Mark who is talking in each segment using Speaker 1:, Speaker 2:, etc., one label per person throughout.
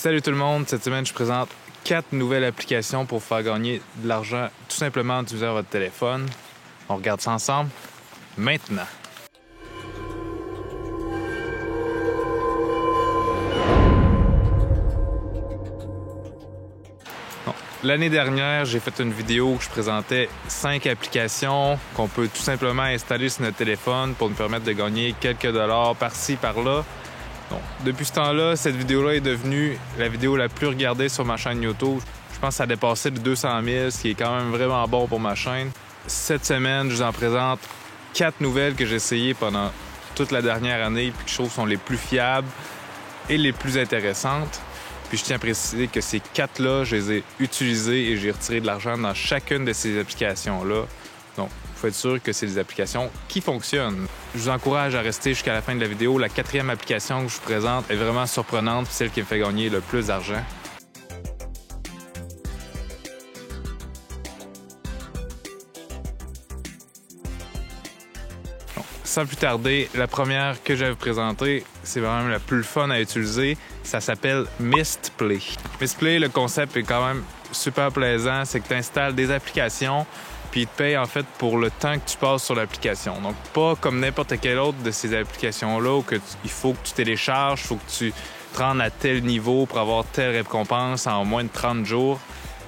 Speaker 1: Salut tout le monde, cette semaine je présente 4 nouvelles applications pour faire gagner de l'argent tout simplement en utilisant votre téléphone. On regarde ça ensemble maintenant. L'année dernière, j'ai fait une vidéo où je présentais 5 applications qu'on peut tout simplement installer sur notre téléphone pour nous permettre de gagner quelques dollars par-ci, par-là. Donc, depuis ce temps-là, cette vidéo-là est devenue la vidéo la plus regardée sur ma chaîne YouTube. Je pense que ça a dépassé les 200 000, ce qui est quand même vraiment bon pour ma chaîne. Cette semaine, je vous en présente 4 nouvelles que j'ai essayées pendant toute la dernière année et que je trouve sont les plus fiables et les plus intéressantes. Puis je tiens à préciser que ces 4-là, je les ai utilisées et j'ai retiré de l'argent dans chacune de ces applications-là. Donc, il faut être sûr que c'est des applications qui fonctionnent. Je vous encourage à rester jusqu'à la fin de la vidéo. La 4e application que je vous présente est vraiment surprenante, celle qui me fait gagner le plus d'argent. Sans plus tarder, la première que je vais vous présenter, c'est vraiment la plus fun à utiliser. Ça s'appelle Mistplay. Mistplay, le concept est quand même super plaisant. C'est que tu installes des applications puis ils te payent en fait pour le temps que tu passes sur l'application. Donc pas comme n'importe quelle autre de ces applications-là où il faut que tu télécharges, il faut que tu te rendes à tel niveau pour avoir telle récompense en moins de 30 jours.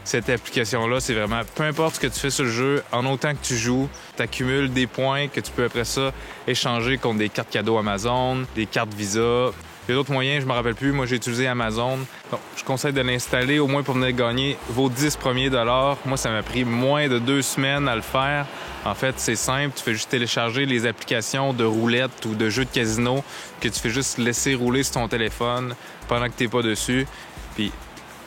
Speaker 1: Cette application-là, c'est vraiment, peu importe ce que tu fais sur le jeu, en autant que tu joues, tu accumules des points que tu peux après ça échanger contre des cartes cadeaux Amazon, des cartes Visa. Il y a d'autres moyens, je me rappelle plus. Moi, j'ai utilisé Amazon. Donc, je conseille de l'installer au moins pour venir gagner vos 10 premiers dollars. Moi, ça m'a pris moins de 2 semaines à le faire. En fait, c'est simple. Tu fais juste télécharger les applications de roulette ou de jeux de casino que tu fais juste laisser rouler sur ton téléphone pendant que tu n'es pas dessus. Puis,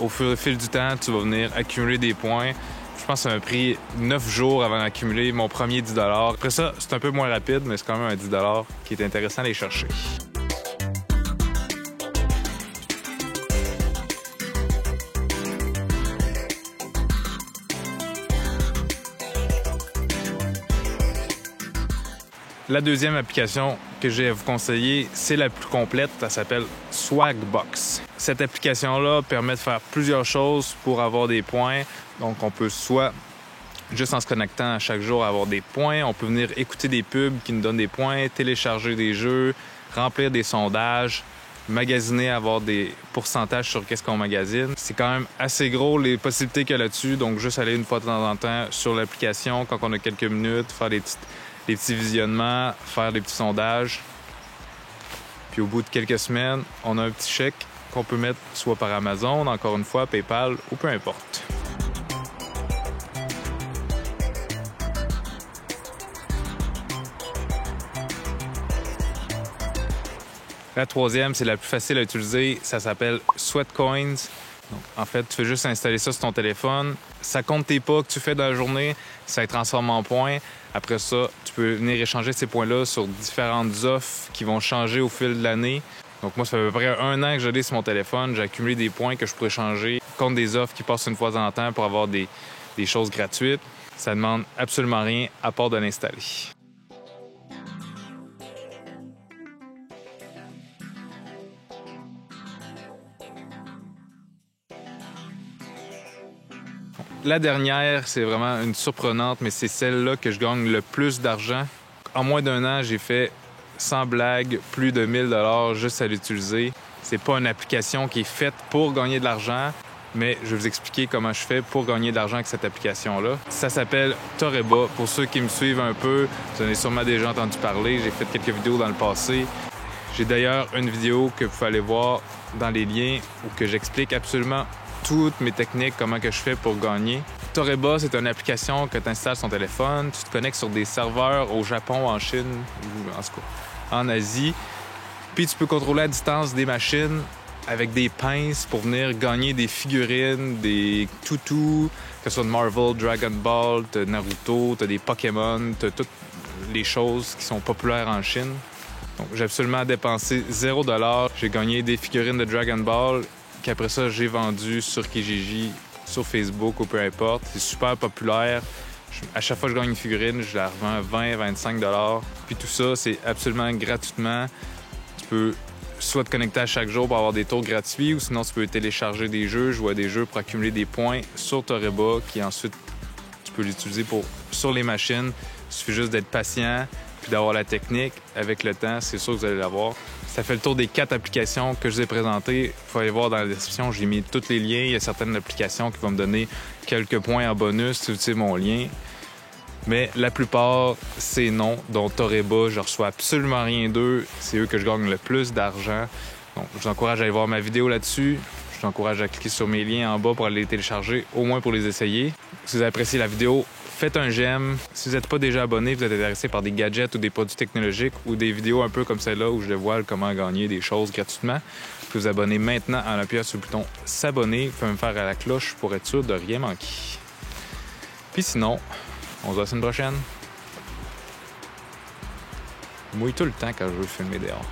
Speaker 1: au fil du temps, tu vas venir accumuler des points. Je pense que ça m'a pris 9 jours avant d'accumuler mon premier 10 $. Après ça, c'est un peu moins rapide, mais c'est quand même un 10 $ qui est intéressant à aller chercher. La deuxième application que j'ai à vous conseiller, c'est la plus complète. Ça s'appelle Swagbucks. Cette application-là permet de faire plusieurs choses pour avoir des points. Donc, on peut soit, juste en se connectant à chaque jour, avoir des points. On peut venir écouter des pubs qui nous donnent des points, télécharger des jeux, remplir des sondages, magasiner, avoir des pourcentages sur qu'est-ce qu'on magasine. C'est quand même assez gros les possibilités qu'il y a là-dessus. Donc, juste aller une fois de temps en temps sur l'application quand on a quelques minutes, faire des petits visionnements, faire des petits sondages. Puis au bout de quelques semaines, on a un petit chèque qu'on peut mettre soit par Amazon, encore une fois, PayPal ou peu importe. La troisième, c'est la plus facile à utiliser. Ça s'appelle Sweatcoins. Donc, en fait, tu fais juste installer ça sur ton téléphone. Ça compte tes pas que tu fais dans la journée, ça les transforme en points. Après ça, tu peux venir échanger ces points-là sur différentes offres qui vont changer au fil de l'année. Donc moi, ça fait à peu près 1 an que je l'ai sur mon téléphone. J'ai accumulé des points que je pourrais changer contre des offres qui passent une fois en temps pour avoir des choses gratuites. Ça ne demande absolument rien à part de l'installer. La dernière, c'est vraiment une surprenante, mais c'est celle-là que je gagne le plus d'argent. En moins d'1 an, j'ai fait, sans blague, plus de 1000 $ juste à l'utiliser. C'est pas une application qui est faite pour gagner de l'argent, mais je vais vous expliquer comment je fais pour gagner de l'argent avec cette application-là. Ça s'appelle Toreba. Pour ceux qui me suivent un peu, vous en avez sûrement déjà entendu parler. J'ai fait quelques vidéos dans le passé. J'ai d'ailleurs une vidéo que vous pouvez aller voir dans les liens où que j'explique absolument toutes mes techniques, comment que je fais pour gagner. Toreba, c'est une application que tu installes sur ton téléphone. Tu te connectes sur des serveurs au Japon, en Chine, ou en tout cas en Asie. Puis tu peux contrôler à distance des machines avec des pinces pour venir gagner des figurines, des toutous, que ce soit de Marvel, Dragon Ball, t'as Naruto, t'as des Pokémon, t'as toutes les choses qui sont populaires en Chine. Donc j'ai absolument dépensé 0 $. J'ai gagné des figurines de Dragon Ball qu'après ça, j'ai vendu sur Kijiji, sur Facebook ou peu importe. C'est super populaire. À chaque fois que je gagne une figurine, je la revends 20-25 $. Puis tout ça, c'est absolument gratuitement. Tu peux soit te connecter à chaque jour pour avoir des tours gratuits, ou sinon tu peux télécharger des jeux, jouer à des jeux pour accumuler des points sur Toreba, qui ensuite tu peux l'utiliser sur les machines. Il suffit juste d'être patient puis d'avoir la technique. Avec le temps, c'est sûr que vous allez l'avoir. Ça fait le tour des 4 applications que je vous ai présentées. Il faut aller voir dans la description, j'ai mis tous les liens. Il y a certaines applications qui vont me donner quelques points en bonus si vous utilisez mon lien. Mais la plupart, c'est non. Dont Toreba, je reçois absolument rien d'eux. C'est eux que je gagne le plus d'argent. Donc, je vous encourage à aller voir ma vidéo là-dessus. Je vous encourage à cliquer sur mes liens en bas pour aller les télécharger, au moins pour les essayer. Si vous avez apprécié la vidéo, faites un j'aime. Si vous n'êtes pas déjà abonné, vous êtes intéressé par des gadgets ou des produits technologiques ou des vidéos un peu comme celle-là où je dévoile comment gagner des choses gratuitement, vous pouvez vous abonner maintenant en appuyant sur le bouton s'abonner. Vous pouvez me faire à la cloche pour être sûr de rien manquer. Puis sinon, on se voit la semaine prochaine. Je mouille tout le temps quand je veux filmer dehors.